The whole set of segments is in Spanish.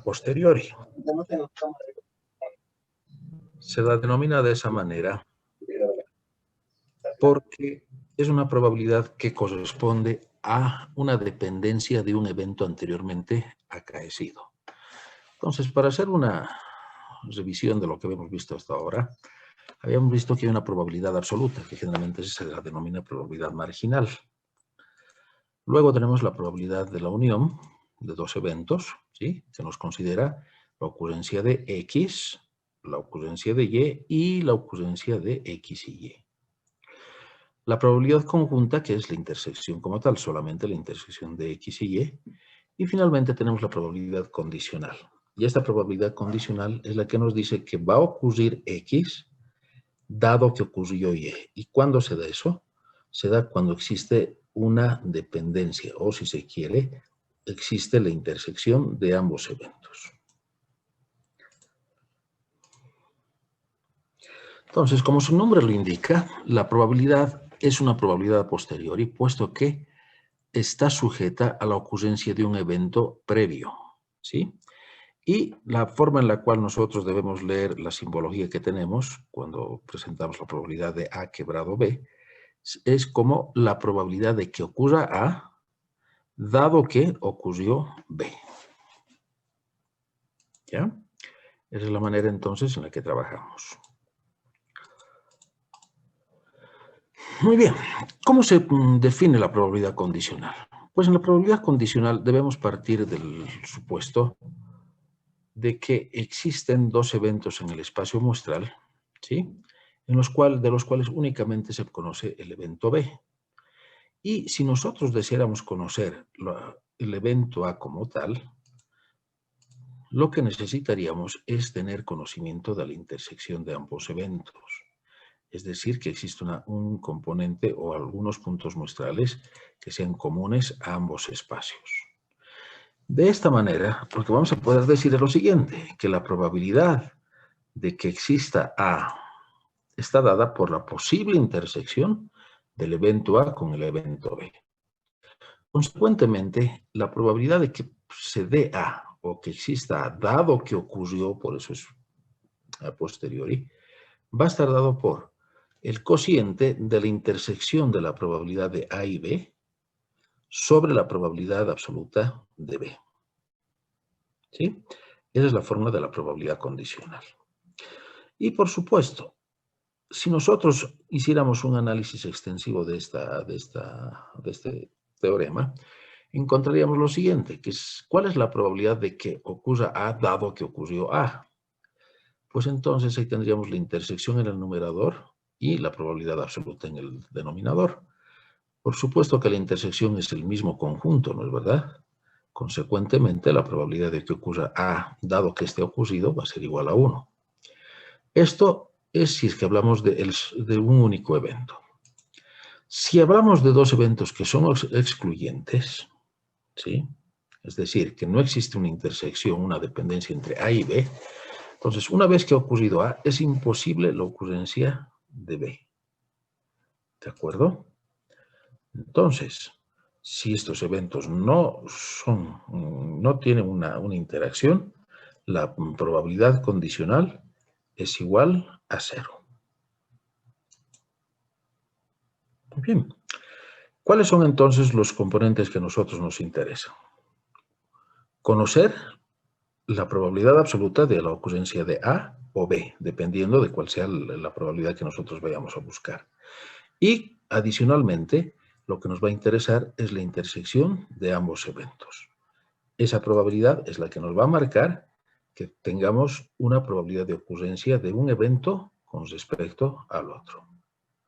posteriori. Se la denomina de esa manera porque es una probabilidad que corresponde a una dependencia de un evento anteriormente acaecido. Entonces, para hacer una revisión de lo que hemos visto hasta ahora, habíamos visto que hay una probabilidad absoluta, que generalmente se la denomina probabilidad marginal. Luego tenemos la probabilidad de la unión de dos eventos, ¿sí?, que nos considera la ocurrencia de X, la ocurrencia de Y y la ocurrencia de X y Y. La probabilidad conjunta, que es la intersección como tal, solamente la intersección de X y Y. Y finalmente tenemos la probabilidad condicional. Y esta probabilidad condicional es la que nos dice que va a ocurrir X dado que ocurrió Y. ¿Y cuándo se da eso? Se da cuando existe una dependencia, o si se quiere, existe la intersección de ambos eventos. Entonces, como su nombre lo indica, la probabilidad es una probabilidad a posteriori, puesto que está sujeta a la ocurrencia de un evento previo, ¿sí? Y la forma en la cual nosotros debemos leer la simbología que tenemos cuando presentamos la probabilidad de A quebrado B es como la probabilidad de que ocurra A dado que ocurrió B. ¿Ya? Esa es la manera entonces en la que trabajamos. Muy bien. ¿Cómo se define la probabilidad condicional? Pues en la probabilidad condicional debemos partir del supuesto de que existen dos eventos en el espacio muestral, ¿sí?, de los cuales únicamente se conoce el evento B. Y si nosotros deseáramos conocer el evento A como tal, lo que necesitaríamos es tener conocimiento de la intersección de ambos eventos. Es decir, que existe un componente o algunos puntos muestrales que sean comunes a ambos espacios. De esta manera, lo que vamos a poder decir es lo siguiente, que la probabilidad de que exista A está dada por la posible intersección del evento A con el evento B. Consecuentemente, la probabilidad de que se dé A o que exista A, dado que ocurrió, por eso es a posteriori, va a estar dado por el cociente de la intersección de la probabilidad de A y B sobre la probabilidad absoluta de B. ¿Sí? Esa es la fórmula de la probabilidad condicional. Y por supuesto, si nosotros hiciéramos un análisis extensivo de este teorema, encontraríamos lo siguiente, que es, ¿cuál es la probabilidad de que ocurra A dado que ocurrió A? Pues entonces ahí tendríamos la intersección en el numerador y la probabilidad absoluta en el denominador. Por supuesto que la intersección es el mismo conjunto, ¿no es verdad? Consecuentemente, la probabilidad de que ocurra A, dado que esté ocurrido, va a ser igual a 1. Esto es si es que hablamos de un único evento. Si hablamos de dos eventos que son excluyentes, ¿sí?, es decir, que no existe una intersección, una dependencia entre A y B, entonces, una vez que ha ocurrido A, es imposible la ocurrencia de B. ¿De acuerdo? Entonces, si estos eventos no tienen una interacción, la probabilidad condicional es igual a 0. Muy bien. ¿Cuáles son entonces los componentes que a nosotros nos interesan? Conocer la probabilidad absoluta de la ocurrencia de A o B, dependiendo de cuál sea la probabilidad que nosotros vayamos a buscar. Y, adicionalmente, lo que nos va a interesar es la intersección de ambos eventos. Esa probabilidad es la que nos va a marcar que tengamos una probabilidad de ocurrencia de un evento con respecto al otro.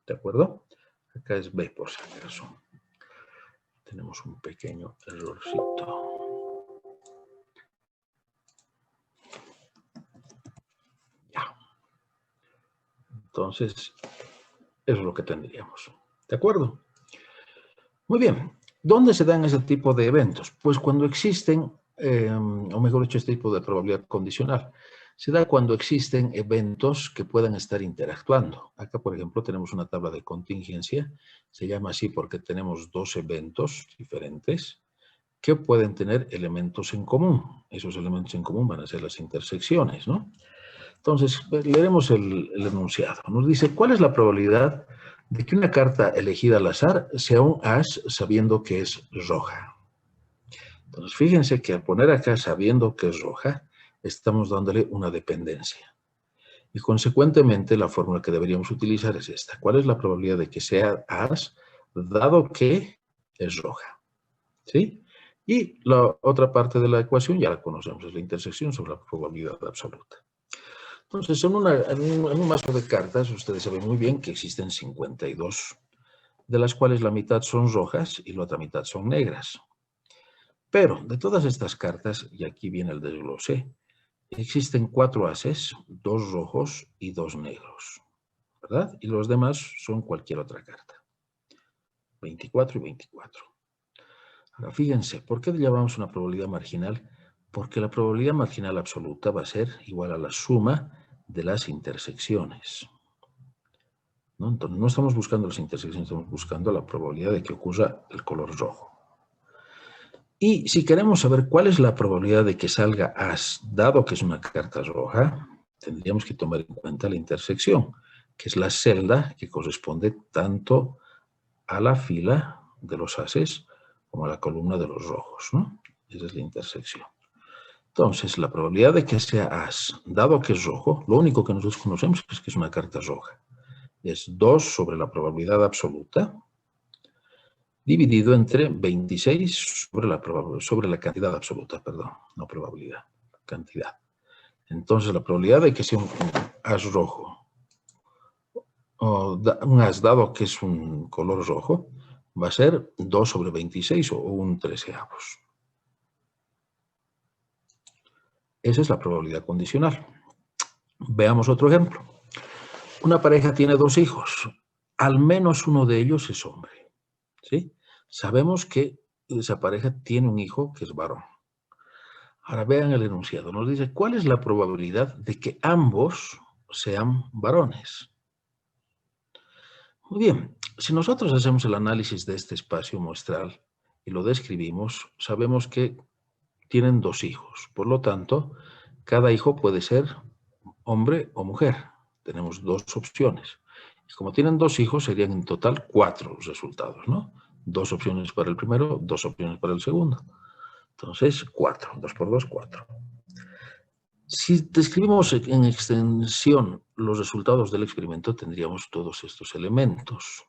¿De acuerdo? Acá es B por si acaso. Tenemos un pequeño errorcito. Ya. Entonces, eso es lo que tendríamos. ¿De acuerdo? Muy bien. ¿Dónde se dan ese tipo de eventos? Pues cuando existen, o mejor dicho, este tipo de probabilidad condicional, se da cuando existen eventos que puedan estar interactuando. Acá, por ejemplo, tenemos una tabla de contingencia. Se llama así porque tenemos dos eventos diferentes que pueden tener elementos en común. Esos elementos en común van a ser las intersecciones, ¿no? Entonces, leeremos el enunciado. Nos dice, ¿cuál es la probabilidad de que una carta elegida al azar sea un as sabiendo que es roja? Entonces, fíjense que al poner acá sabiendo que es roja, estamos dándole una dependencia. Y consecuentemente, la fórmula que deberíamos utilizar es esta. ¿Cuál es la probabilidad de que sea as dado que es roja? ¿Sí? Y la otra parte de la ecuación ya la conocemos, es la intersección sobre la probabilidad absoluta. Entonces, en un mazo de cartas, ustedes saben muy bien que existen 52, de las cuales la mitad son rojas y la otra mitad son negras. Pero de todas estas cartas, y aquí viene el desglose, existen 4 ases, 2 rojos y 2 negros, ¿verdad? Y los demás son cualquier otra carta. 24 y 24. Ahora, fíjense, ¿por qué le llamamos una probabilidad marginal? Porque la probabilidad marginal absoluta va a ser igual a la suma de las intersecciones, ¿no? Entonces, no estamos buscando las intersecciones, estamos buscando la probabilidad de que ocurra el color rojo. Y si queremos saber cuál es la probabilidad de que salga as, dado que es una carta roja, tendríamos que tomar en cuenta la intersección, que es la celda que corresponde tanto a la fila de los ases como a la columna de los rojos, ¿no? Esa es la intersección. Entonces, la probabilidad de que sea as, dado que es rojo, lo único que nosotros conocemos es que es una carta roja. Es 2 sobre la probabilidad absoluta, dividido entre 26 sobre la cantidad absoluta, perdón, no probabilidad, cantidad. Entonces, la probabilidad de que sea un as rojo, o un as dado que es un color rojo, va a ser 2 sobre 26 o un 13avos. Esa es la probabilidad condicional. Veamos otro ejemplo. Una pareja tiene 2 hijos. Al menos uno de ellos es hombre, ¿sí? Sabemos que esa pareja tiene un hijo que es varón. Ahora vean el enunciado. Nos dice, ¿cuál es la probabilidad de que ambos sean varones? Muy bien, si nosotros hacemos el análisis de este espacio muestral y lo describimos, sabemos que tienen 2 hijos. Por lo tanto, cada hijo puede ser hombre o mujer. Tenemos 2 opciones. Y como tienen 2 hijos, serían en total 4 los resultados, ¿no? 2 opciones para el primero, 2 opciones para el segundo. Entonces, 4. 2 por 2, 4. Si describimos en extensión los resultados del experimento, tendríamos todos estos elementos.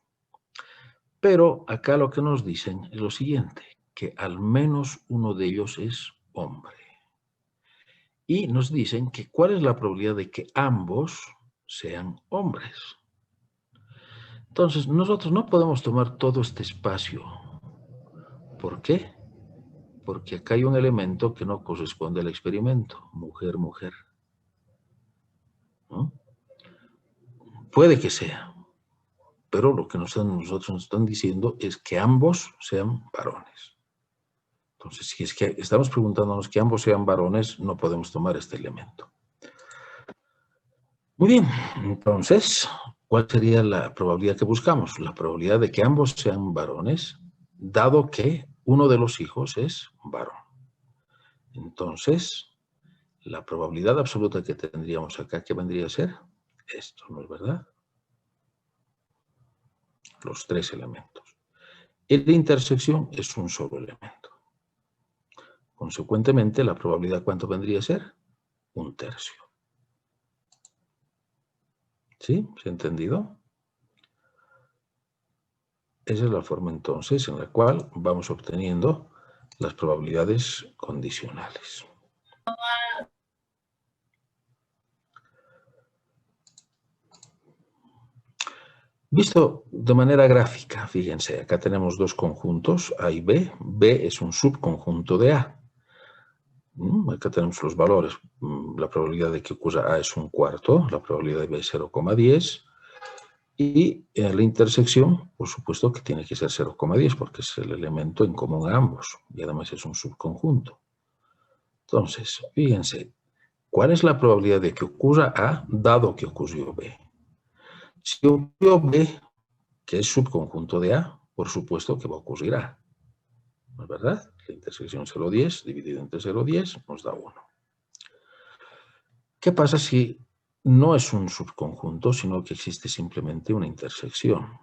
Pero acá lo que nos dicen es lo siguiente, que al menos uno de ellos es hombre. Y nos dicen que cuál es la probabilidad de que ambos sean hombres. Entonces, nosotros no podemos tomar todo este espacio. ¿Por qué? Porque acá hay un elemento que no corresponde al experimento, mujer, mujer, ¿no? Puede que sea, pero lo que nosotros nos están diciendo es que ambos sean varones. Entonces, si es que estamos preguntándonos que ambos sean varones, no podemos tomar este elemento. Muy bien, entonces, ¿cuál sería la probabilidad que buscamos? La probabilidad de que ambos sean varones, dado que uno de los hijos es varón. Entonces, la probabilidad absoluta que tendríamos acá, ¿qué vendría a ser? Esto, ¿no es verdad? Los 3 elementos. El de intersección es un solo elemento. Consecuentemente, la probabilidad, ¿cuánto vendría a ser? 1/3. ¿Sí? ¿Se ha entendido? Esa es la forma entonces en la cual vamos obteniendo las probabilidades condicionales. Visto de manera gráfica, fíjense, acá tenemos 2 conjuntos, A y B. B es un subconjunto de A. Acá tenemos los valores. La probabilidad de que ocurra A es 1/4, la probabilidad de B es 0,10. Y en la intersección, por supuesto que tiene que ser 0,10 porque es el elemento en común a ambos. Y además es un subconjunto. Entonces, fíjense, ¿cuál es la probabilidad de que ocurra A dado que ocurrió B? Si ocurrió B, que es subconjunto de A, por supuesto que va a ocurrir A. ¿No es verdad? La intersección 0,10 dividido entre 0,10 nos da 1. ¿Qué pasa si no es un subconjunto, sino que existe simplemente una intersección,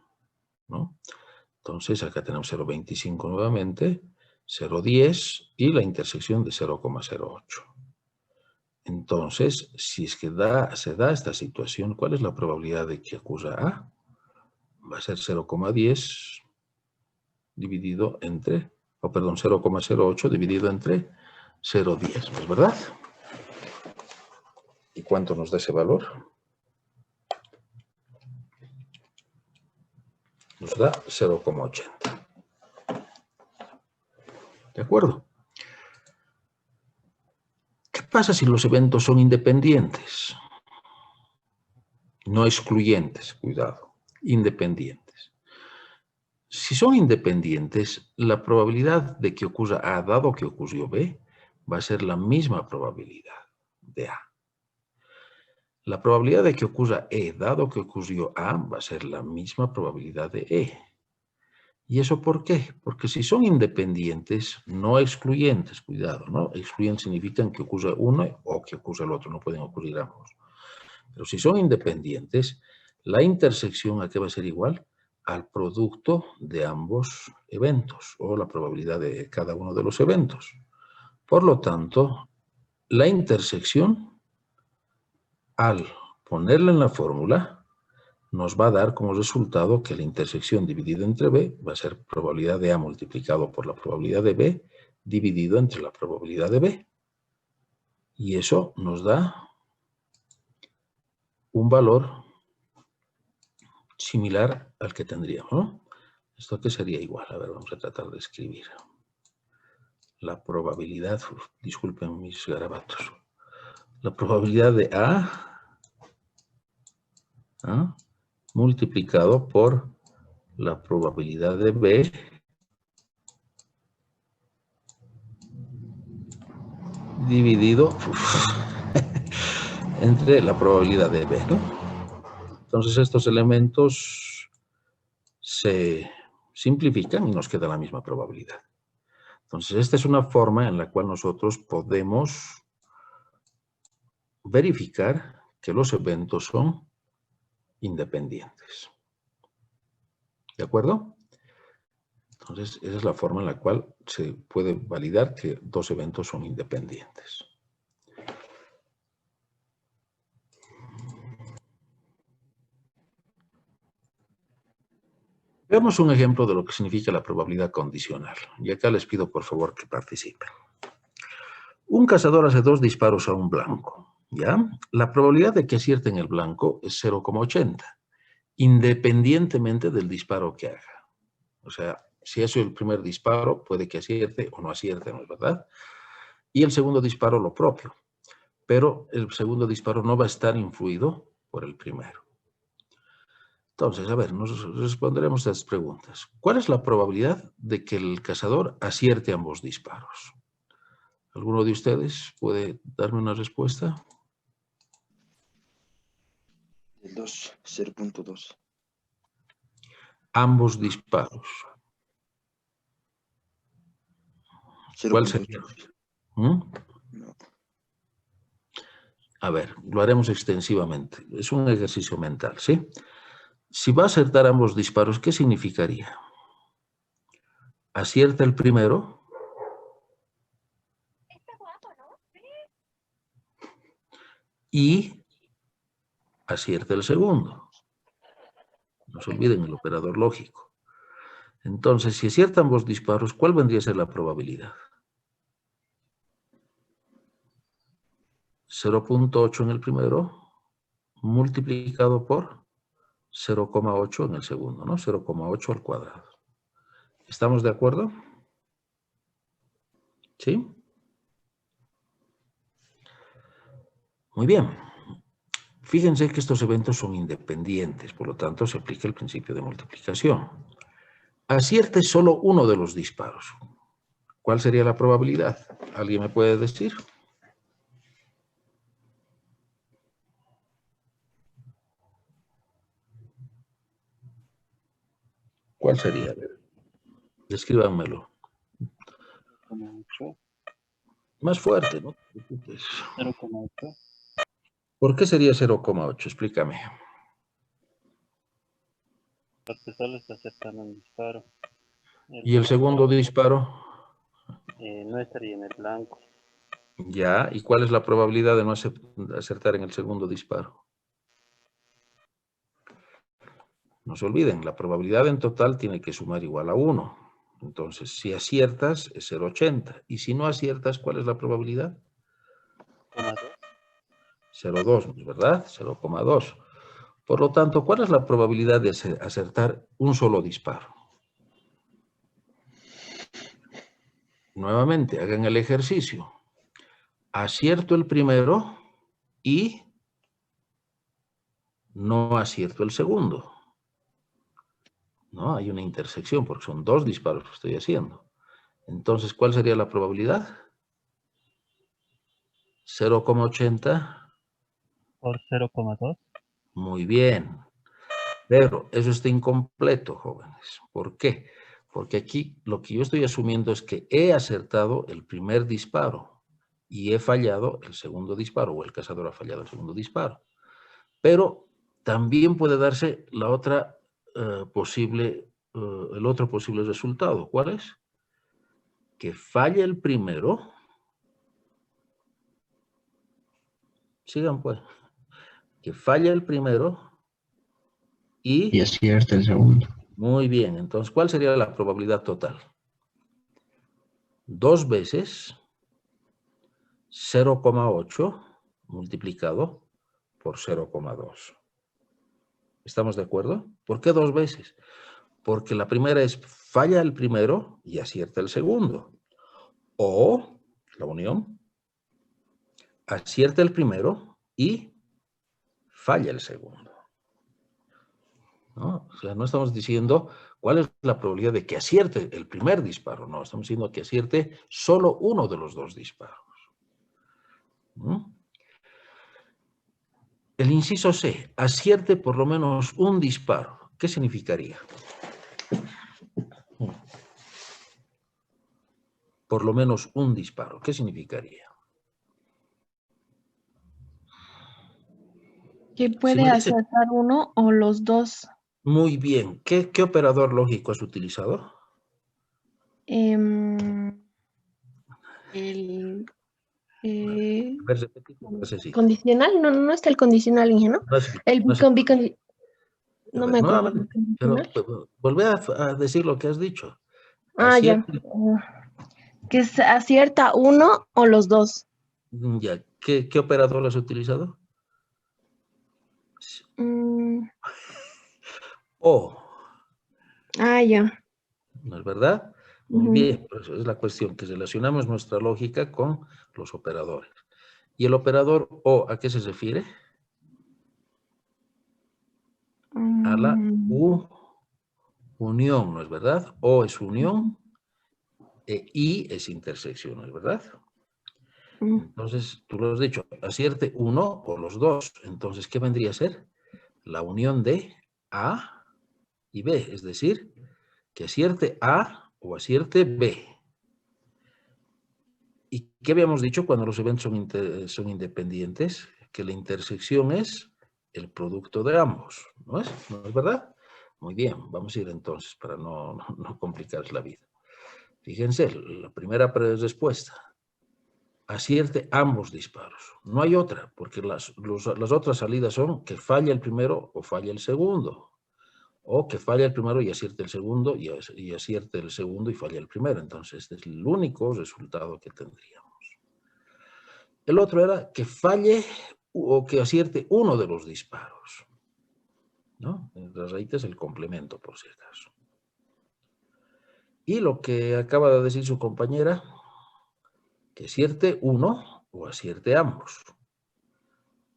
¿no? Entonces, acá tenemos 0,25 nuevamente, 0,10 y la intersección de 0,08. Entonces, si es que se da esta situación, ¿cuál es la probabilidad de que ocurra A? Va a ser 0,10 dividido entre, 0,08 dividido entre 0,10, ¿no es verdad? ¿Y cuánto nos da ese valor? Nos da 0,80. ¿De acuerdo? ¿Qué pasa si los eventos son independientes? No excluyentes, cuidado, independientes. Si son independientes, la probabilidad de que ocurra A dado que ocurrió B va a ser la misma probabilidad de A. La probabilidad de que ocurra E dado que ocurrió A va a ser la misma probabilidad de E. ¿Y eso por qué? Porque si son independientes, no excluyentes, cuidado, ¿no? Excluyentes significan que ocurre uno o que ocurre el otro, no pueden ocurrir ambos. Pero si son independientes, la intersección ¿a qué va a ser igual? Al producto de ambos eventos o la probabilidad de cada uno de los eventos. Por lo tanto, la intersección, al ponerla en la fórmula, nos va a dar como resultado que la intersección dividida entre B va a ser probabilidad de A multiplicado por la probabilidad de B dividido entre la probabilidad de B. Y eso nos da un valor similar al que tendríamos, ¿no? ¿Esto qué sería igual? A ver, vamos a tratar de escribir. La probabilidad, disculpen mis garabatos, la probabilidad de A multiplicado por la probabilidad de B dividido entre la probabilidad de B, ¿no? Entonces estos elementos se simplifican y nos queda la misma probabilidad. Entonces esta es una forma en la cual nosotros podemos verificar que los eventos son independientes. ¿De acuerdo? Entonces esa es la forma en la cual se puede validar que dos eventos son independientes. Veamos un ejemplo de lo que significa la probabilidad condicional. Y acá les pido por favor que participen. Un cazador hace 2 disparos a un blanco, ¿ya? La probabilidad de que acierte en el blanco es 0,80, independientemente del disparo que haga. O sea, si es el primer disparo, puede que acierte o no acierte, ¿no es verdad? Y el segundo disparo lo propio. Pero el segundo disparo no va a estar influido por el primero. Entonces, a ver, nos responderemos a estas preguntas. ¿Cuál es la probabilidad de que el cazador acierte ambos disparos? ¿Alguno de ustedes puede darme una respuesta? El 2, 0.2. Ambos disparos. ¿Cuál 0.8. sería? ¿Mm? No. A ver, lo haremos extensivamente. Es un ejercicio mental, ¿sí? Si va a acertar ambos disparos, ¿qué significaría? Acierta el primero y acierta el segundo. No se olviden el operador lógico. Entonces, si acierta ambos disparos, ¿cuál vendría a ser la probabilidad? 0.8 en el primero, multiplicado por 0,8 en el segundo, ¿no? 0,8 al cuadrado. ¿Estamos de acuerdo? ¿Sí? Muy bien. Fíjense que estos eventos son independientes, por lo tanto se aplica el principio de multiplicación. Acierte solo uno de los disparos. ¿Cuál sería la probabilidad? ¿Alguien me puede decir? ¿Cuál sería? Descríbanmelo. 0,8. Más fuerte, ¿no? 0,8. ¿Por qué sería 0,8? Explícame. Porque solo está acertando un disparo. ¿Y el segundo disparo? No estaría en el blanco. Ya. ¿Y cuál es la probabilidad de no acertar en el segundo disparo? No se olviden, la probabilidad en total tiene que sumar igual a 1. Entonces, si aciertas, es 0,80. Y si no aciertas, ¿cuál es la probabilidad? 0,2, ¿verdad? 0,2. Por lo tanto, ¿cuál es la probabilidad de acertar un solo disparo? Nuevamente, hagan el ejercicio. Acierto el primero y no acierto el segundo. No, hay una intersección porque son dos disparos que estoy haciendo. Entonces, ¿cuál sería la probabilidad? 0,80. Por 0,2. Muy bien. Pero eso está incompleto, jóvenes. ¿Por qué? Porque aquí lo que yo estoy asumiendo es que he acertado el primer disparo y he fallado el segundo disparo, o el cazador ha fallado el segundo disparo. Pero también puede darse la otra el otro posible resultado. ¿Cuál es? Que falle el primero. Sigan pues. Que falle el primero Y acierta el segundo. Muy bien. Entonces, ¿cuál sería la probabilidad total? 2 veces 0,8 multiplicado por 0,2. ¿Estamos de acuerdo? ¿Por qué 2 veces? Porque la primera es falla el primero y acierta el segundo. O, la unión, acierta el primero y falla el segundo. ¿No? O sea, no estamos diciendo cuál es la probabilidad de que acierte el primer disparo. No, estamos diciendo que acierte solo uno de los dos disparos. ¿No? El inciso C, acierte por lo menos un disparo. ¿Qué significaría? Por lo menos un disparo. ¿Qué significaría? Que Si puede me dice, acertar uno o los dos. muy bien, ¿qué operador lógico has utilizado? El A ver, repite tu frasecita. condicional, no está el condicional, ¿no? No es- El no es- a no ver, me acuerdo. nuevamente, pero volvé a decir lo que has dicho. Ya. Que se acierta uno o los dos. Ya, ¿qué operador has utilizado? Mm, O, ya. ¿no es verdad? Muy Ujú. bien, por eso es la cuestión, que relacionamos nuestra lógica con los operadores. ¿Y el operador O a qué se refiere? A la unión, ¿no es verdad? O es unión y es intersección, ¿no es verdad? Entonces, tú lo has dicho, acierte uno o los dos. Entonces, ¿qué vendría a ser? La unión de A y B, es decir, que acierte A o acierte B. ¿Y qué habíamos dicho cuando los eventos son independientes? Que la intersección es el producto de ambos, ¿no es? ¿No es verdad? Muy bien, vamos a ir entonces para no complicar la vida. Fíjense, la primera respuesta. Acierte ambos disparos. No hay otra, porque las otras salidas son que falla el primero o falla el segundo. O que falla el primero y acierte el segundo y acierte el segundo y falla el primero. Entonces, este es el único resultado que tendríamos. El otro era que falle o que acierte uno de los disparos. ¿No? La raíz es el complemento, por si acaso. Y lo que acaba de decir su compañera, que acierte uno o acierte ambos.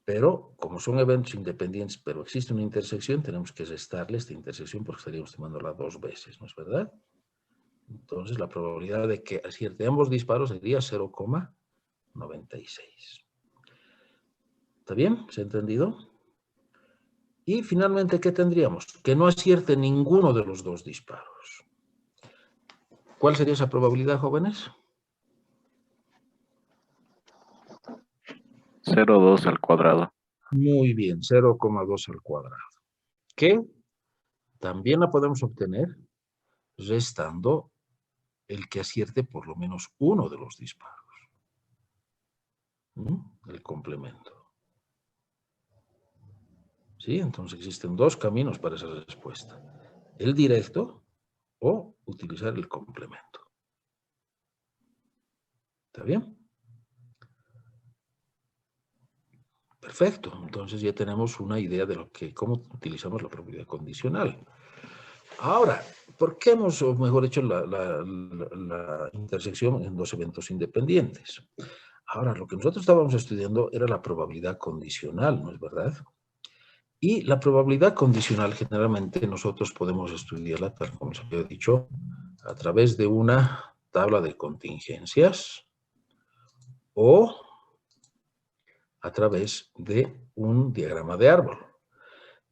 Pero, como son eventos independientes, pero existe una intersección, tenemos que restarle esta intersección porque estaríamos tomándola 2 veces, ¿no es verdad? Entonces, la probabilidad de que acierte ambos disparos sería 0,96. ¿Está bien? ¿Se ha entendido? Y finalmente, ¿qué tendríamos? Que no acierte ninguno de los dos disparos. ¿Cuál sería esa probabilidad, jóvenes? 0,2 al cuadrado. Muy bien, 0,2 al cuadrado. Que también la podemos obtener restando el que acierte por lo menos uno de los disparos. El complemento. ¿Sí? Entonces existen dos caminos para esa respuesta. El directo o utilizar el complemento. ¿Está bien? Perfecto. Entonces ya tenemos una idea de cómo utilizamos la propiedad condicional. Ahora, ¿por qué hemos, o mejor dicho, la intersección en dos eventos independientes? Ahora, lo que nosotros estábamos estudiando era la probabilidad condicional, ¿no es verdad? Y la probabilidad condicional generalmente nosotros podemos estudiarla, tal como se había dicho, a través de una tabla de contingencias o a través de un diagrama de árbol.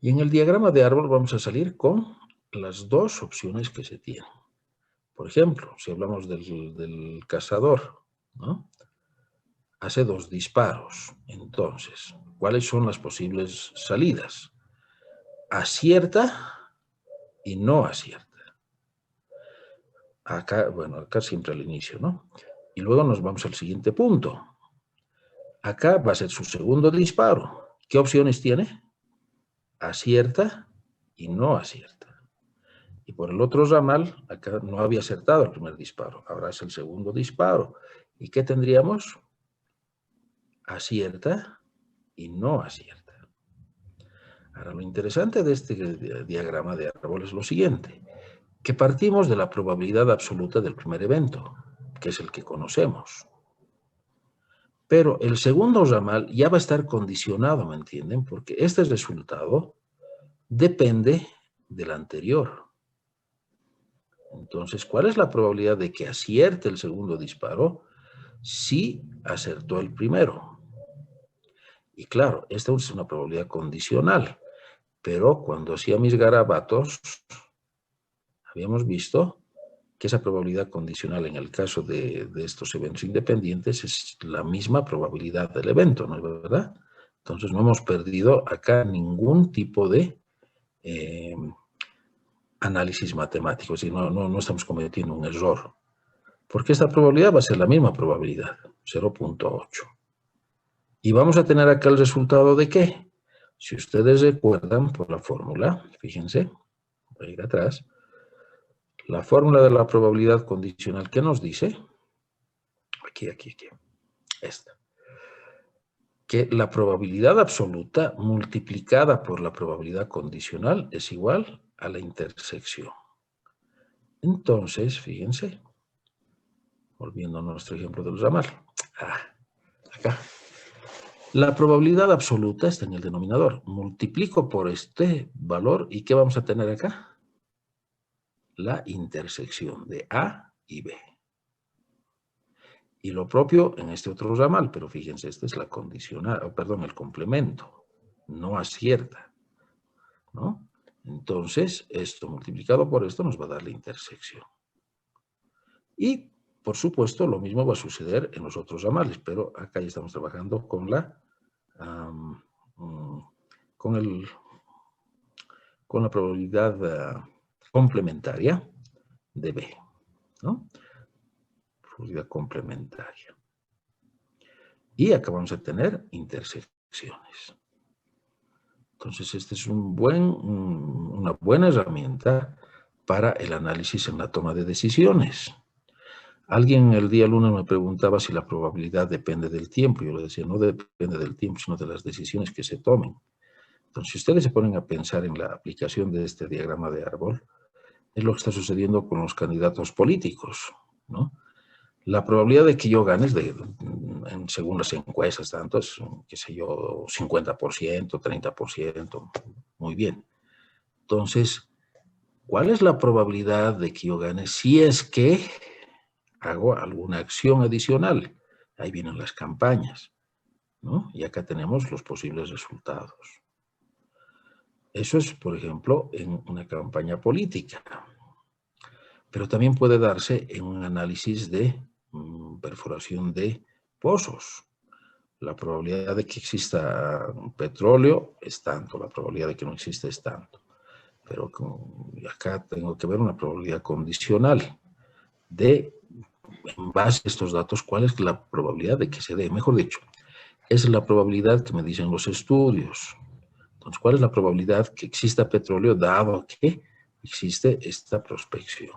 Y en el diagrama de árbol vamos a salir con las dos opciones que se tienen. Por ejemplo, si hablamos del cazador, ¿no? Hace dos disparos. Entonces, ¿cuáles son las posibles salidas? Acierta y no acierta. Acá, bueno, acá siempre al inicio, ¿no? Y luego nos vamos al siguiente punto. Acá va a ser su segundo disparo. ¿Qué opciones tiene? Acierta y no acierta. Y por el otro ramal, acá no había acertado el primer disparo. Ahora es el segundo disparo. ¿Y qué tendríamos? Acierta y no acierta. Ahora, lo interesante de este diagrama de árbol es lo siguiente, que partimos de la probabilidad absoluta del primer evento, que es el que conocemos. Pero el segundo ramal ya va a estar condicionado, ¿me entienden? Porque este resultado depende del anterior. Entonces, ¿cuál es la probabilidad de que acierte el segundo disparo si acertó el primero? Y claro, esta es una probabilidad condicional. Pero cuando hacía mis garabatos, habíamos visto que esa probabilidad condicional en el caso de estos eventos independientes es la misma probabilidad del evento, ¿no es verdad? Entonces no hemos perdido acá ningún tipo de análisis matemático, es decir, no estamos cometiendo un error. Porque esta probabilidad va a ser la misma probabilidad, 0.8. Y vamos a tener acá el resultado de ¿qué? Si ustedes recuerdan por la fórmula, fíjense, voy a ir atrás, la fórmula de la probabilidad condicional, ¿qué nos dice? Aquí, esta. Que la probabilidad absoluta multiplicada por la probabilidad condicional es igual a la intersección. Entonces, fíjense, volviendo a nuestro ejemplo del ramal. Acá. La probabilidad absoluta está en el denominador. Multiplico por este valor y ¿qué vamos a tener acá? La intersección de A y B. Y lo propio en este otro ramal, pero fíjense, esta es la condicional, perdón, el complemento. No acierta, ¿no? Entonces, esto multiplicado por esto nos va a dar la intersección. Y, por supuesto, lo mismo va a suceder en los otros ramales, pero acá ya estamos trabajando con la probabilidad complementaria de B, ¿no? Probabilidad complementaria. Y acá vamos a tener intersecciones. Entonces, esta es una buena herramienta para el análisis en la toma de decisiones. Alguien el día lunes me preguntaba si la probabilidad depende del tiempo. Yo le decía, no depende del tiempo, sino de las decisiones que se tomen. Entonces, si ustedes se ponen a pensar en la aplicación de este diagrama de árbol, es lo que está sucediendo con los candidatos políticos, ¿no? La probabilidad de que yo gane es según las encuestas, tanto es, qué sé yo, 50%, 30%, muy bien. Entonces, ¿cuál es la probabilidad de que yo gane si es que hago alguna acción adicional? Ahí vienen las campañas, ¿no? Y acá tenemos los posibles resultados. Eso es, por ejemplo, en una campaña política. Pero también puede darse en un análisis de perforación de pozos. La probabilidad de que exista petróleo es tanto, la probabilidad de que no exista es tanto. Pero acá tengo que ver una probabilidad condicional de, en base a estos datos, cuál es la probabilidad de que se dé. Mejor dicho, esa es la probabilidad que me dicen los estudios. Entonces, ¿cuál es la probabilidad que exista petróleo dado que existe esta prospección?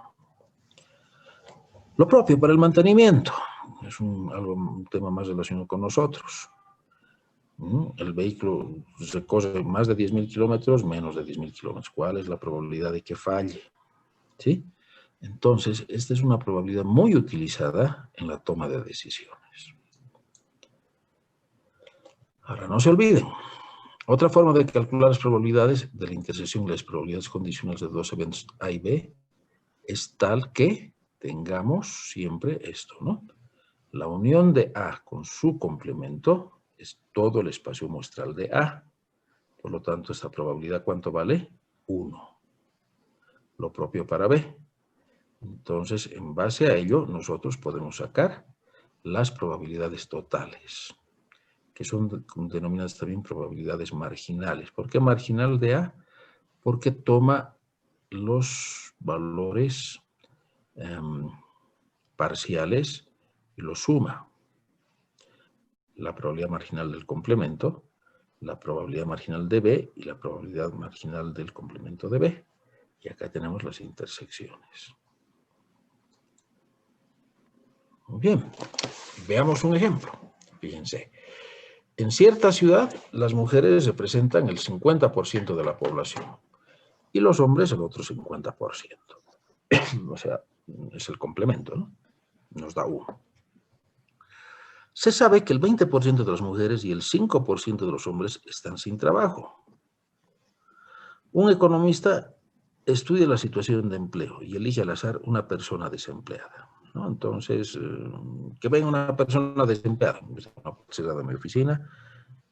Lo propio para el mantenimiento. Es un tema más relacionado con nosotros. El vehículo recorre más de 10.000 kilómetros, menos de 10.000 kilómetros. ¿Cuál es la probabilidad de que falle? ¿Sí? Entonces, esta es una probabilidad muy utilizada en la toma de decisiones. Ahora, no se olviden, otra forma de calcular las probabilidades de la intersección de las probabilidades condicionales de dos eventos A y B es tal que tengamos siempre esto, ¿no? La unión de A con su complemento es todo el espacio muestral de A. Por lo tanto, esta probabilidad, ¿cuánto vale? 1. Lo propio para B. Entonces, en base a ello, nosotros podemos sacar las probabilidades totales, que son denominadas también probabilidades marginales. ¿Por qué marginal de A? Porque toma los valores parciales y los suma. La probabilidad marginal del complemento, la probabilidad marginal de B y la probabilidad marginal del complemento de B. Y acá tenemos las intersecciones. Muy bien, veamos un ejemplo. Fíjense, en cierta ciudad las mujeres representan el 50% de la población y los hombres el otro 50%. O sea, es el complemento, ¿no? Nos da 1. Se sabe que el 20% de las mujeres y el 5% de los hombres están sin trabajo. Un economista estudia la situación de empleo y elige al azar una persona desempleada, ¿no? Entonces, que venga una persona desempleada, no puede ser la de mi oficina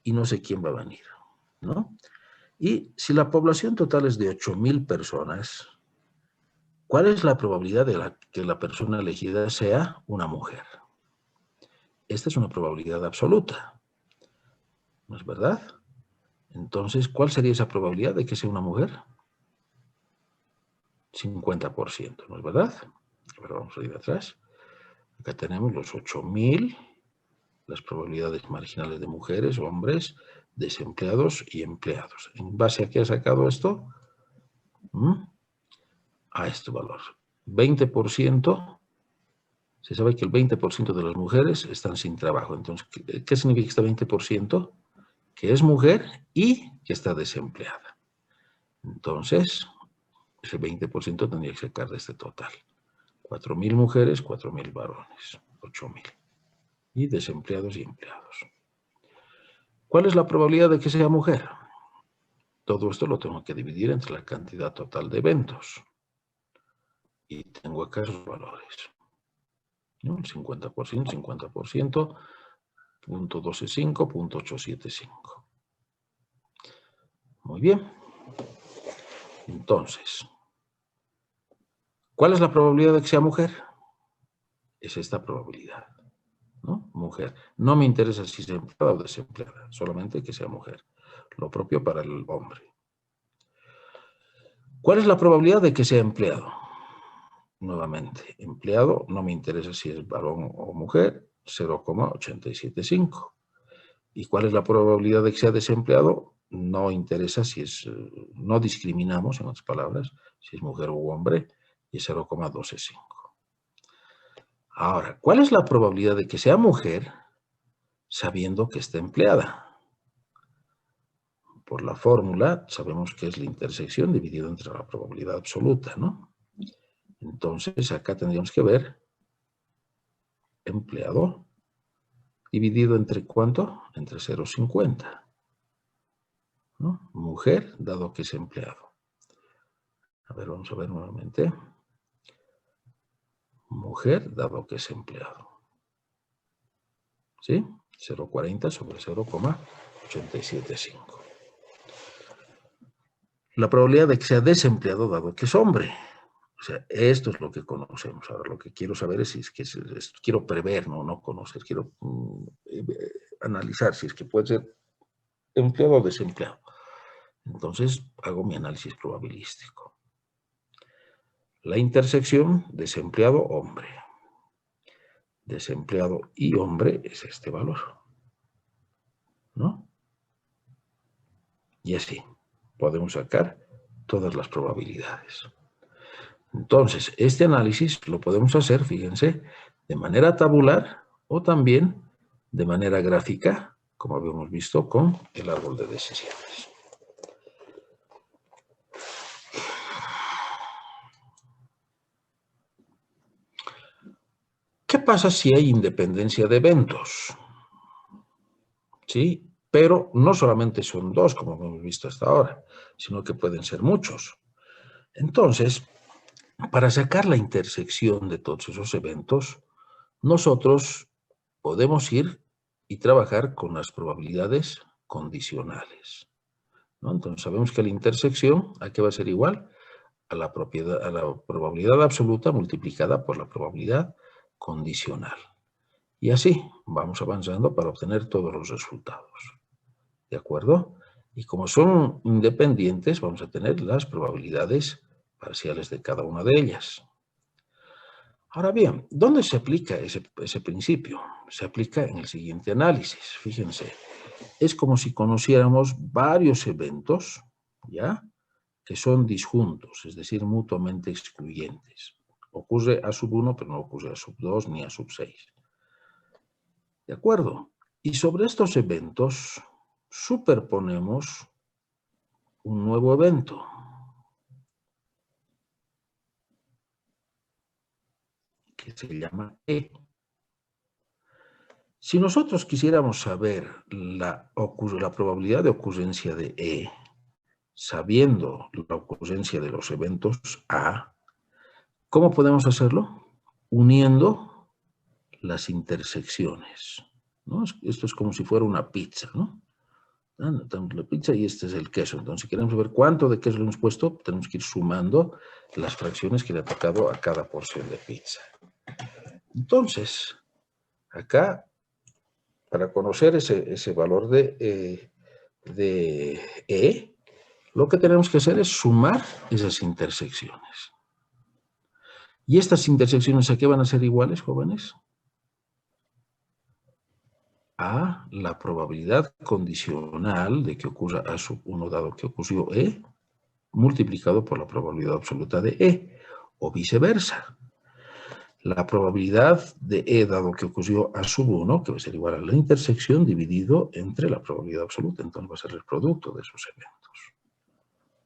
y no sé quién va a venir, ¿no? Y si la población total es de 8.000 personas, ¿cuál es la probabilidad de que la persona elegida sea una mujer? Esta es una probabilidad absoluta, ¿no es verdad? Entonces, ¿cuál sería esa probabilidad de que sea una mujer? 50%, ¿no es verdad? Ahora vamos a ir atrás. Acá tenemos los 8.000, las probabilidades marginales de mujeres, hombres, desempleados y empleados. ¿En base a qué ha sacado esto? A este valor. 20%, se sabe que el 20% de las mujeres están sin trabajo. Entonces, ¿qué significa este 20%? Que es mujer y que está desempleada. Entonces, ese 20% tendría que sacar de este total. 4.000 mujeres, 4.000 varones, 8.000. Y desempleados y empleados. ¿Cuál es la probabilidad de que sea mujer? Todo esto lo tengo que dividir entre la cantidad total de eventos. Y tengo acá esos valores. ¿No? El 50%, 50%, 0.125, 0.875. Muy bien. Entonces, ¿cuál es la probabilidad de que sea mujer? Es esta probabilidad, ¿no? Mujer. No me interesa si es empleada o desempleada, solamente que sea mujer. Lo propio para el hombre. ¿Cuál es la probabilidad de que sea empleado? Nuevamente, empleado, no me interesa si es varón o mujer, 0,875. ¿Y cuál es la probabilidad de que sea desempleado? No interesa si es, no discriminamos, en otras palabras, si es mujer u hombre, y es 0,125. Ahora, ¿cuál es la probabilidad de que sea mujer sabiendo que está empleada? Por la fórmula, sabemos que es la intersección dividida entre la probabilidad absoluta, ¿no? Entonces, acá tendríamos que ver empleado dividido entre ¿cuánto? Entre 0,50. ¿No? Mujer, dado que es empleado. A ver, vamos a ver nuevamente. Mujer, dado que es empleado. ¿Sí? 0,40 sobre 0,875. La probabilidad de que sea desempleado, dado que es hombre. O sea, esto es lo que conocemos. Ahora, lo que quiero saber es si es que quiero prever, no conocer, quiero analizar si es que puede ser empleado o desempleado. Entonces, hago mi análisis probabilístico. La intersección desempleado-hombre. Desempleado y hombre es este valor, ¿no? Y así podemos sacar todas las probabilidades. Entonces, este análisis lo podemos hacer, fíjense, de manera tabular o también de manera gráfica, como habíamos visto con el árbol de decisiones. ¿Qué pasa si hay independencia de eventos? ¿Sí? Pero no solamente son dos, como hemos visto hasta ahora, sino que pueden ser muchos. Entonces, para sacar la intersección de todos esos eventos, nosotros podemos ir y trabajar con las probabilidades condicionales, ¿no? Entonces, sabemos que la intersección, ¿a qué va a ser igual? A la probabilidad absoluta multiplicada por la probabilidad condicional. Y así vamos avanzando para obtener todos los resultados. ¿De acuerdo? Y como son independientes, vamos a tener las probabilidades parciales de cada una de ellas. Ahora bien, ¿dónde se aplica ese principio? Se aplica en el siguiente análisis. Fíjense, es como si conociéramos varios eventos, ¿ya?, que son disjuntos, es decir, mutuamente excluyentes. Ocurre a sub 1, pero no ocurre a sub 2 ni a sub 6. ¿De acuerdo? Y sobre estos eventos superponemos un nuevo evento. Que se llama E. Si nosotros quisiéramos saber la probabilidad de ocurrencia de E, sabiendo la ocurrencia de los eventos A, ¿cómo podemos hacerlo? Uniendo las intersecciones, ¿no? Esto es como si fuera una pizza, ¿no? Tenemos la pizza y este es el queso. Entonces, si queremos saber cuánto de queso le hemos puesto, tenemos que ir sumando las fracciones que le ha tocado a cada porción de pizza. Entonces, acá, para conocer ese valor de E, lo que tenemos que hacer es sumar esas intersecciones. ¿Y estas intersecciones a qué van a ser iguales, jóvenes? A la probabilidad condicional de que ocurra A sub 1 dado que ocurrió E, multiplicado por la probabilidad absoluta de E, o viceversa. La probabilidad de E dado que ocurrió A sub 1, que va a ser igual a la intersección dividido entre la probabilidad absoluta, entonces va a ser el producto de esos eventos.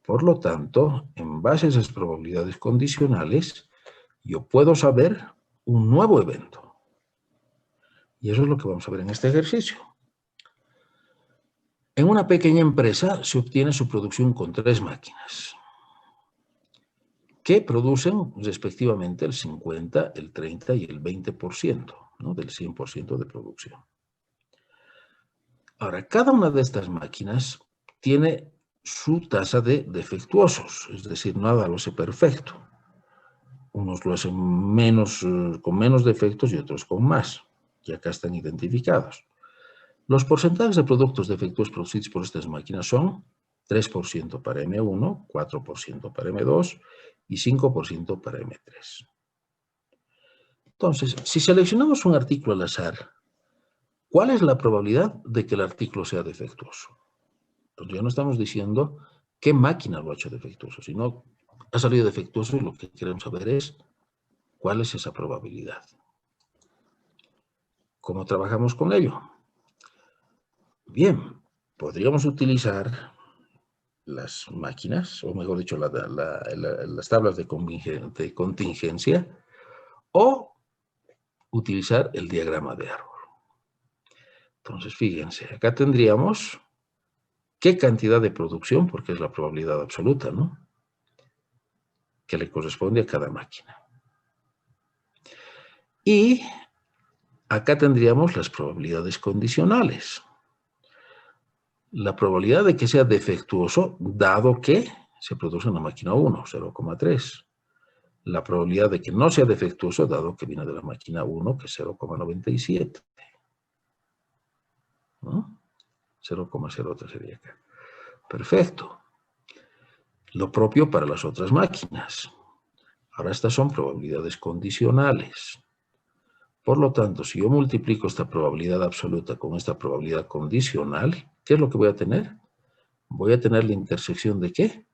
Por lo tanto, en base a esas probabilidades condicionales, yo puedo saber un nuevo evento. Y eso es lo que vamos a ver en este ejercicio. En una pequeña empresa se obtiene su producción con 3 máquinas que producen respectivamente el 50, el 30 y el 20%, ¿no?, del 100% de producción. Ahora, cada una de estas máquinas tiene su tasa de defectuosos, es decir, nada lo hace perfecto. Unos lo hacen con menos defectos y otros con más, y acá están identificados. Los porcentajes de productos defectuosos producidos por estas máquinas son 3% para M1, 4% para M2 y 5% para M3. Entonces, si seleccionamos un artículo al azar, ¿cuál es la probabilidad de que el artículo sea defectuoso? Entonces ya no estamos diciendo qué máquina lo ha hecho defectuoso, sino ha salido defectuoso y lo que queremos saber es cuál es esa probabilidad. ¿Cómo trabajamos con ello? Bien, podríamos utilizar las máquinas, o mejor dicho, las tablas de contingencia, o utilizar el diagrama de árbol. Entonces, fíjense, acá tendríamos qué cantidad de producción, porque es la probabilidad absoluta, ¿no?, que le corresponde a cada máquina. Y acá tendríamos las probabilidades condicionales. La probabilidad de que sea defectuoso, dado que se produce en la máquina 1, 0,3. la probabilidad de que no sea defectuoso, dado que viene de la máquina 1, que es 0,97. ¿No? 0,03 sería acá. Perfecto. Lo propio para las otras máquinas. Ahora estas son probabilidades condicionales. Por lo tanto, si yo multiplico esta probabilidad absoluta con esta probabilidad condicional, ¿qué es lo que voy a tener? Voy a tener la intersección ¿de qué?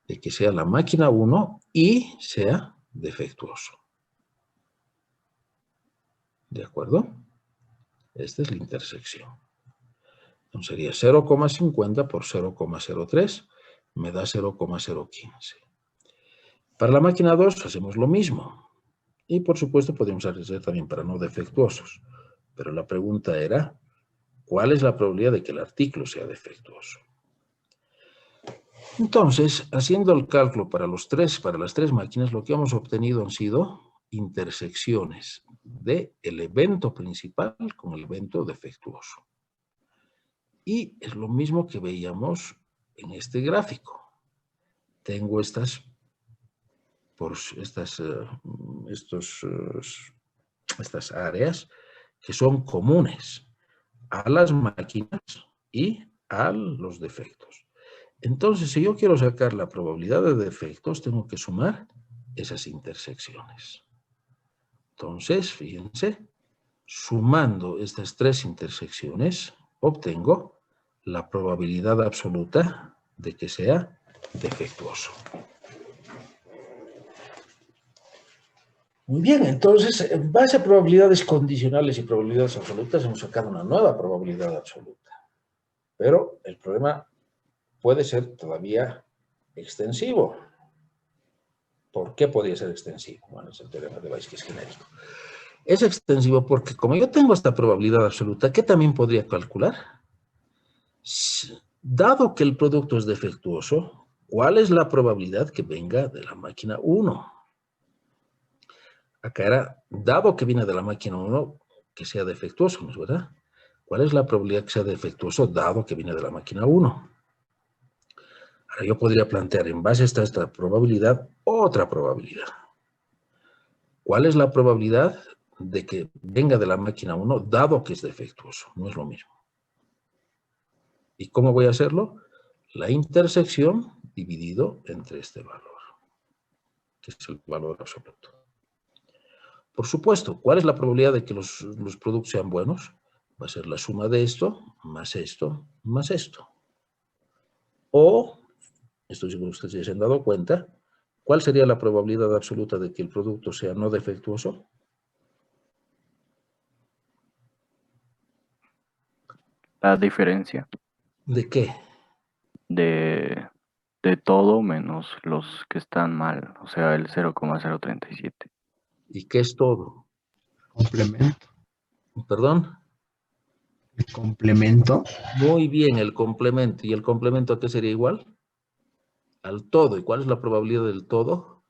De que sea la máquina 1 y sea defectuoso. ¿De acuerdo? Esta es la intersección. Entonces sería 0,50 por 0,03 me da 0,015. Para la máquina 2 hacemos lo mismo. Y por supuesto podemos hacer también para no defectuosos. Pero la pregunta era, ¿cuál es la probabilidad de que el artículo sea defectuoso? Entonces, haciendo el cálculo para las tres máquinas, lo que hemos obtenido han sido intersecciones del evento principal con el evento defectuoso. Y es lo mismo que veíamos en este gráfico. Tengo estas áreas que son comunes a las máquinas y a los defectos. Entonces, si yo quiero sacar la probabilidad de defectos, tengo que sumar esas intersecciones. Entonces, fíjense, sumando estas tres intersecciones, obtengo la probabilidad absoluta de que sea defectuoso. Muy bien, entonces, en base a probabilidades condicionales y probabilidades absolutas, hemos sacado una nueva probabilidad absoluta. Pero el problema puede ser todavía extensivo. ¿Por qué podría ser extensivo? Bueno, es el teorema de Bayes, que es genérico. Es extensivo porque como yo tengo esta probabilidad absoluta, ¿qué también podría calcular? Dado que el producto es defectuoso, ¿cuál es la probabilidad que venga de la máquina 1? Acá era, dado que viene de la máquina 1, que sea defectuoso, ¿no es verdad? ¿Cuál es la probabilidad que sea defectuoso dado que viene de la máquina 1? Ahora yo podría plantear en base a esta probabilidad, otra probabilidad. ¿Cuál es la probabilidad de que venga de la máquina 1 dado que es defectuoso? No es lo mismo. ¿Y cómo voy a hacerlo? La intersección dividido entre este valor, que es el valor absoluto. Por supuesto, ¿cuál es la probabilidad de que los productos sean buenos? Va a ser la suma de esto, más esto, más esto. O, estoy seguro que ustedes ya se han dado cuenta, ¿cuál sería la probabilidad absoluta de que el producto sea no defectuoso? La diferencia ¿De qué? de todo menos los que están mal, o sea, el 0,037. ¿Y qué es todo? Complemento. ¿Perdón? El complemento. Muy bien, el complemento. ¿Y el complemento a qué sería igual? Al todo. ¿Y cuál es la probabilidad del todo?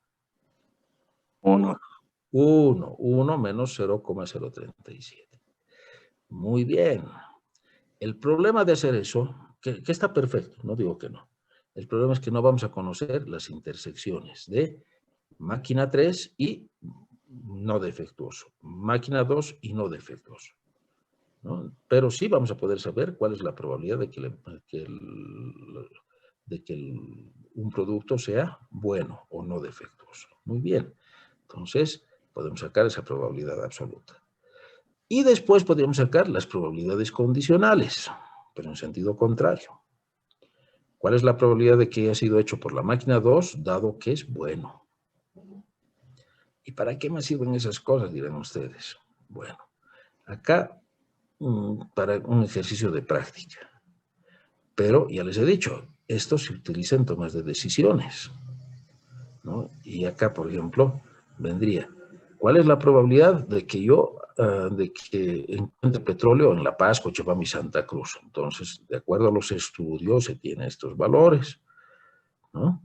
1. 1 menos 0,037. Muy bien. El problema de hacer eso, que está perfecto, no digo que no. El problema es que no vamos a conocer las intersecciones de máquina 3 y no defectuoso, máquina 2 y no defectuoso, ¿no? Pero sí vamos a poder saber cuál es la probabilidad de que un producto sea bueno o no defectuoso. Muy bien. Entonces, podemos sacar esa probabilidad absoluta. Y después podríamos sacar las probabilidades condicionales, pero en sentido contrario. ¿Cuál es la probabilidad de que haya sido hecho por la máquina 2, dado que es bueno? ¿Y para qué me sirven esas cosas, dirán ustedes? Bueno, acá para un ejercicio de práctica. Pero ya les he dicho, esto se utiliza en tomas de decisiones, ¿no? Y acá, por ejemplo, vendría, ¿cuál es la probabilidad de que yo encuentre petróleo en La Paz, Cochabamba y Santa Cruz? Entonces, de acuerdo a los estudios, se tienen estos valores, ¿no?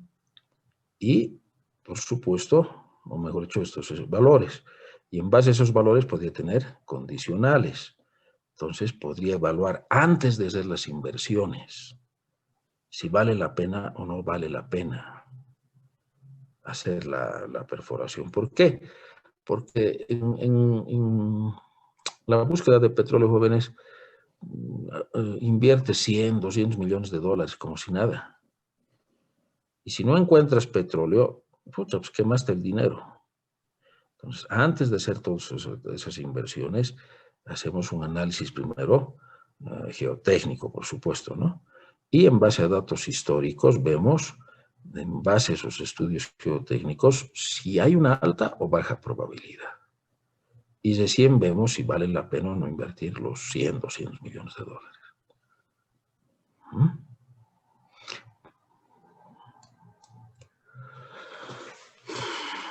Y, por supuesto, o mejor dicho, estos valores. Y en base a esos valores podría tener condicionales. Entonces, podría evaluar antes de hacer las inversiones si vale la pena o no vale la pena hacer la perforación. ¿Por qué? Porque en la búsqueda de petróleo, jóvenes, invierte 100, 200 millones de dólares como si nada. Y si no encuentras petróleo, pucha, pues quemaste el dinero. Entonces, antes de hacer todas esas inversiones, hacemos un análisis primero, geotécnico, por supuesto, ¿no? Y en base a datos históricos vemos, en base a esos estudios geotécnicos, si hay una alta o baja probabilidad. Y recién vemos si vale la pena o no invertir los 100, 200 millones de dólares. ¿Mm?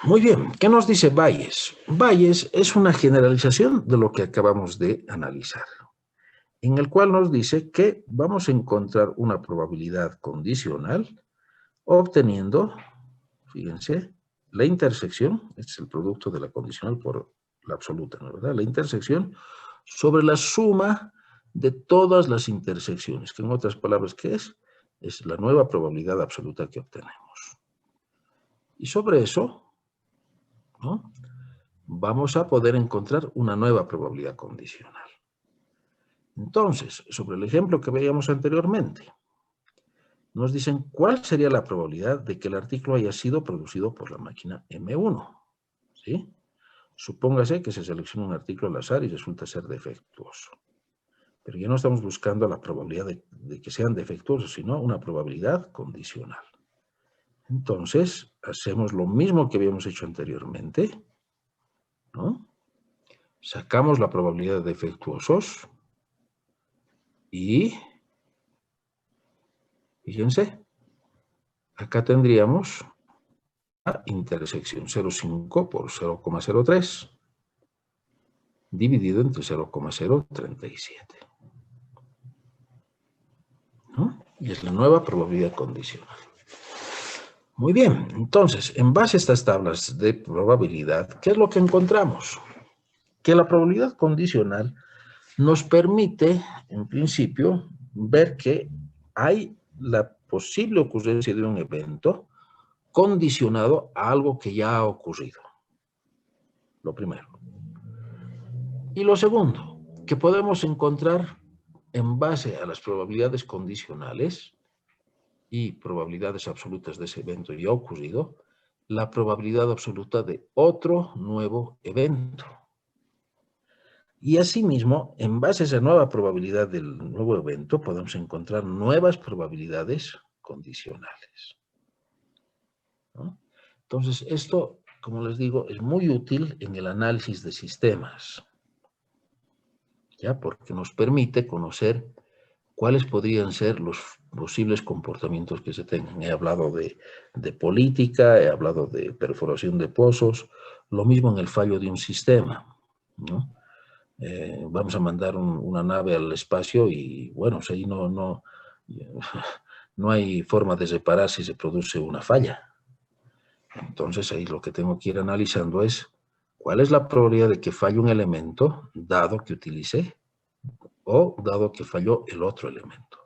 Muy bien, ¿qué nos dice Bayes? Bayes es una generalización de lo que acabamos de analizar, en el cual nos dice que vamos a encontrar una probabilidad condicional obteniendo, fíjense, la intersección, este es el producto de la condicional por la absoluta, ¿no? ¿Verdad? La intersección sobre la suma de todas las intersecciones, que en otras palabras, ¿qué es? Es la nueva probabilidad absoluta que obtenemos. Y sobre eso, ¿no?, vamos a poder encontrar una nueva probabilidad condicional. Entonces, sobre el ejemplo que veíamos anteriormente, nos dicen cuál sería la probabilidad de que el artículo haya sido producido por la máquina M1. ¿Sí? Supóngase que se selecciona un artículo al azar y resulta ser defectuoso. Pero ya no estamos buscando la probabilidad de que sean defectuosos, sino una probabilidad condicional. Entonces, hacemos lo mismo que habíamos hecho anteriormente, ¿no? Sacamos la probabilidad de defectuosos y, fíjense, acá tendríamos la intersección 0,5 por 0,03 dividido entre 0,037. ¿No? Y es la nueva probabilidad condicional. Muy bien, entonces, en base a estas tablas de probabilidad, ¿qué es lo que encontramos? Que la probabilidad condicional nos permite, en principio, ver que hay la posible ocurrencia de un evento condicionado a algo que ya ha ocurrido. Lo primero. Y lo segundo, que podemos encontrar en base a las probabilidades condicionales y probabilidades absolutas de ese evento ya ocurrido, la probabilidad absoluta de otro nuevo evento. Y asimismo, en base a esa nueva probabilidad del nuevo evento, podemos encontrar nuevas probabilidades condicionales, ¿no? Entonces, esto, como les digo, es muy útil en el análisis de sistemas, ¿ya? Porque nos permite conocer cuáles podrían ser los posibles comportamientos que se tengan. He hablado de política, he hablado de perforación de pozos, lo mismo en el fallo de un sistema, ¿no? Vamos a mandar una nave al espacio y, bueno, ahí no hay forma de reparar si se produce una falla. Entonces, ahí lo que tengo que ir analizando es cuál es la probabilidad de que falle un elemento dado que utilicé o dado que falló el otro elemento.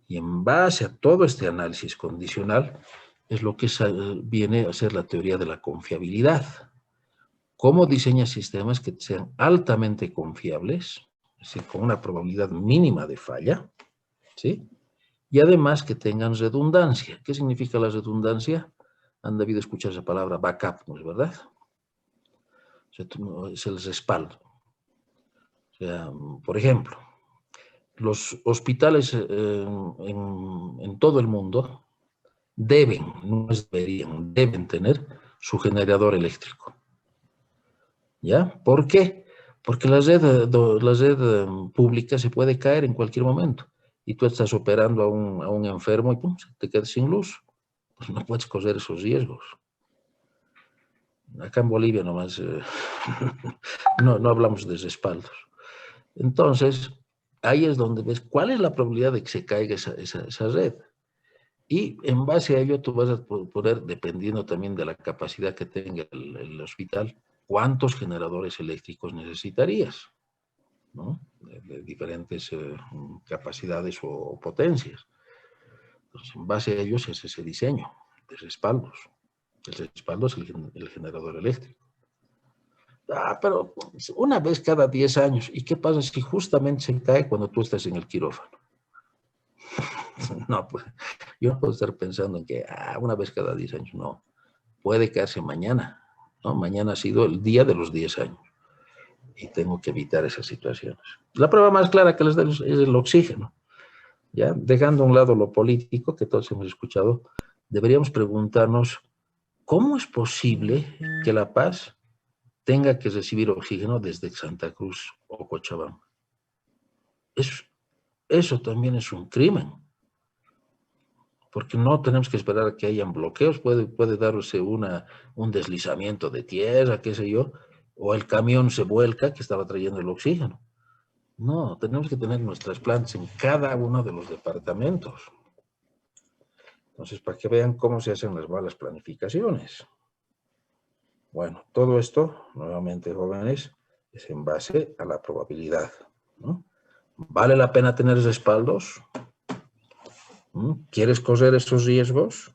Y en base a todo este análisis condicional es lo que viene a ser la teoría de la confiabilidad. ¿Cómo diseña sistemas que sean altamente confiables, es decir, con una probabilidad mínima de falla, ¿sí? Y además que tengan redundancia. ¿Qué significa la redundancia? Han debido escuchar esa palabra backup, ¿no es verdad? O sea, es el respaldo. O sea, por ejemplo, los hospitales en todo el mundo deben, no deberían, deben tener su generador eléctrico. ¿Ya? ¿Por qué? Porque la red pública se puede caer en cualquier momento y tú estás operando a un enfermo y pum, te quedas sin luz. Pues no puedes correr esos riesgos. Acá en Bolivia nomás no hablamos de respaldos. Entonces, ahí es donde ves cuál es la probabilidad de que se caiga esa red. Y en base a ello tú vas a poder, dependiendo también de la capacidad que tenga el hospital, cuántos generadores eléctricos necesitarías, ¿no? De diferentes capacidades o potencias. Entonces, en base a ello se hace ese diseño de respaldos. El respaldo es el generador eléctrico. Pero una vez cada 10 años. ¿Y qué pasa si justamente se cae cuando tú estás en el quirófano? No, pues yo no puedo estar pensando en que una vez cada 10 años. No, puede caerse mañana, ¿no? Mañana ha sido el día de los 10 años y tengo que evitar esas situaciones. La prueba más clara que les doy es el oxígeno. ¿Ya? Dejando a un lado lo político que todos hemos escuchado, deberíamos preguntarnos ¿cómo es posible que La Paz tenga que recibir oxígeno desde Santa Cruz o Cochabamba? Eso también es un crimen. Porque no tenemos que esperar a que hayan bloqueos, puede darse un deslizamiento de tierra, qué sé yo, o el camión se vuelca que estaba trayendo el oxígeno. No, tenemos que tener nuestras plantas en cada uno de los departamentos. Entonces, para que vean cómo se hacen las malas planificaciones. Bueno, todo esto, nuevamente, jóvenes, es en base a la probabilidad, ¿no? ¿Vale la pena tener respaldos? ¿Quieres correr esos riesgos?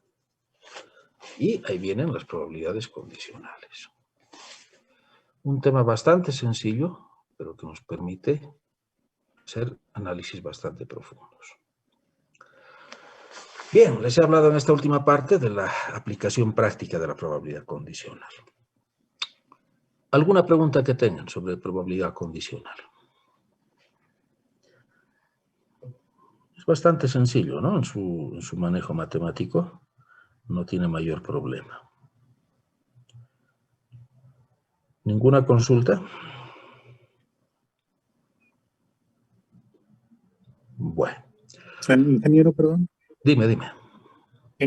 Y ahí vienen las probabilidades condicionales. Un tema bastante sencillo, pero que nos permite hacer análisis bastante profundos. Bien, les he hablado en esta última parte de la aplicación práctica de la probabilidad condicional. ¿Alguna pregunta que tengan sobre probabilidad condicional? Es bastante sencillo, ¿no? En su manejo matemático no tiene mayor problema. ¿Ninguna consulta? Bueno. Ingeniero, perdón. Dime.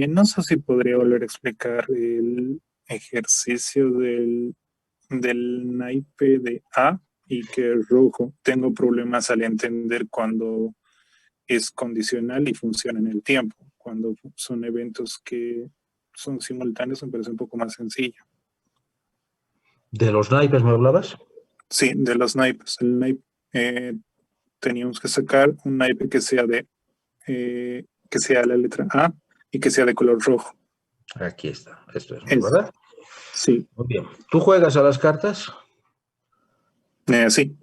No sé si podría volver a explicar el ejercicio del naipe de A y que es rojo. Tengo problemas al entender cuando es condicional y funciona en el tiempo. Cuando son eventos que son simultáneos me parece un poco más sencillo. ¿De los naipes me hablabas? Sí, de los naipes. El naipe, teníamos que sacar un naipe que sea que sea la letra A y que sea de color rojo. Aquí está. Esto es, ¿verdad? Sí. Muy bien. ¿Tú juegas a las cartas? Sí.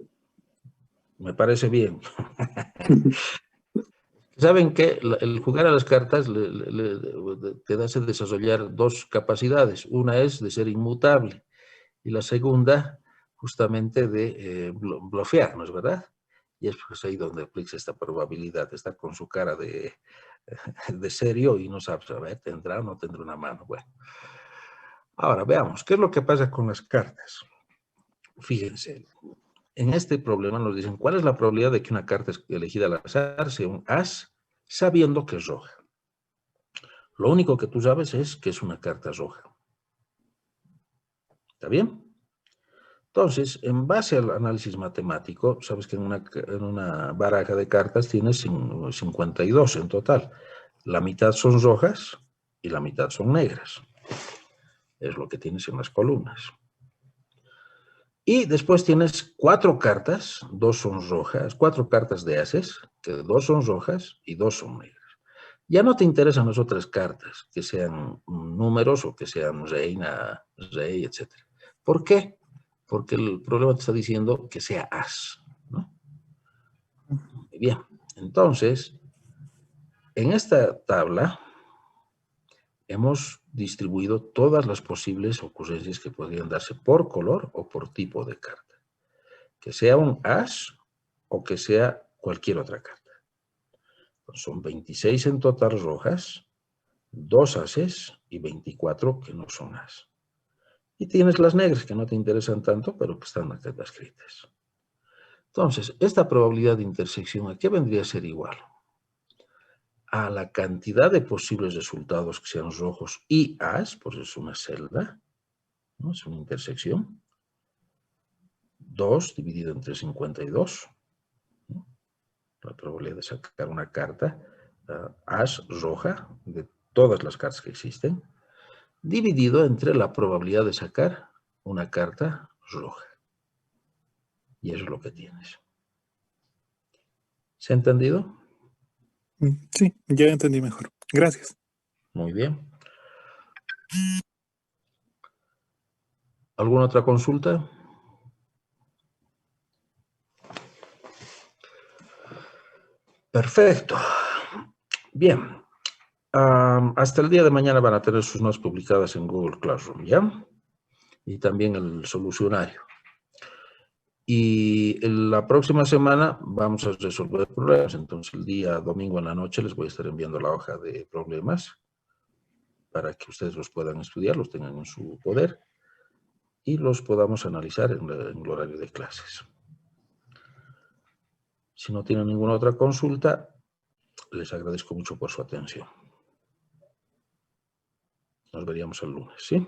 Me parece bien. ¿Saben qué? El jugar a las cartas te hace desarrollar dos capacidades. Una es de ser inmutable y la segunda justamente de blofear, ¿no es verdad? Y es pues ahí donde aplica esta probabilidad. Está con su cara de serio y no sabe, a ver, ¿tendrá o no tendrá una mano? Bueno. Ahora, veamos, ¿qué es lo que pasa con las cartas? Fíjense, en este problema nos dicen, ¿cuál es la probabilidad de que una carta elegida al azar sea un as sabiendo que es roja? Lo único que tú sabes es que es una carta roja. ¿Está bien? Entonces, en base al análisis matemático, sabes que en una baraja de cartas tienes 52 en total. La mitad son rojas y la mitad son negras. Es lo que tienes en las columnas. Y después tienes 4 cartas, 2 son rojas, 4 cartas de ases, que 2 son rojas y 2 son negras. Ya no te interesan las otras cartas, que sean números o que sean reina, rey, etc. ¿Por qué? Porque el problema te está diciendo que sea as, ¿no? Muy bien. Entonces, en esta tabla hemos distribuido todas las posibles ocurrencias que podrían darse por color o por tipo de carta. Que sea un as o que sea cualquier otra carta. Pues son 26 en total rojas, 2 ases y 24 que no son as. Y tienes las negras que no te interesan tanto, pero que están acá escritas. Entonces, esta probabilidad de intersección, ¿a qué vendría a ser igual? A la cantidad de posibles resultados que sean rojos y as, por eso es una celda, ¿no? Es una intersección. 2 dividido entre 52. ¿No? La probabilidad de sacar una carta as roja de todas las cartas que existen, dividido entre la probabilidad de sacar una carta roja. Y eso es lo que tienes. ¿Se ha entendido? Sí, ya entendí mejor. Gracias. Muy bien. ¿Alguna otra consulta? Perfecto. Bien. Hasta el día de mañana van a tener sus notas publicadas en Google Classroom, ¿ya? Y también el solucionario. Y la próxima semana vamos a resolver problemas. Entonces, el día domingo en la noche les voy a estar enviando la hoja de problemas para que ustedes los puedan estudiar, los tengan en su poder y los podamos analizar en el horario de clases. Si no tienen ninguna otra consulta, les agradezco mucho por su atención. Nos veríamos el lunes, ¿sí?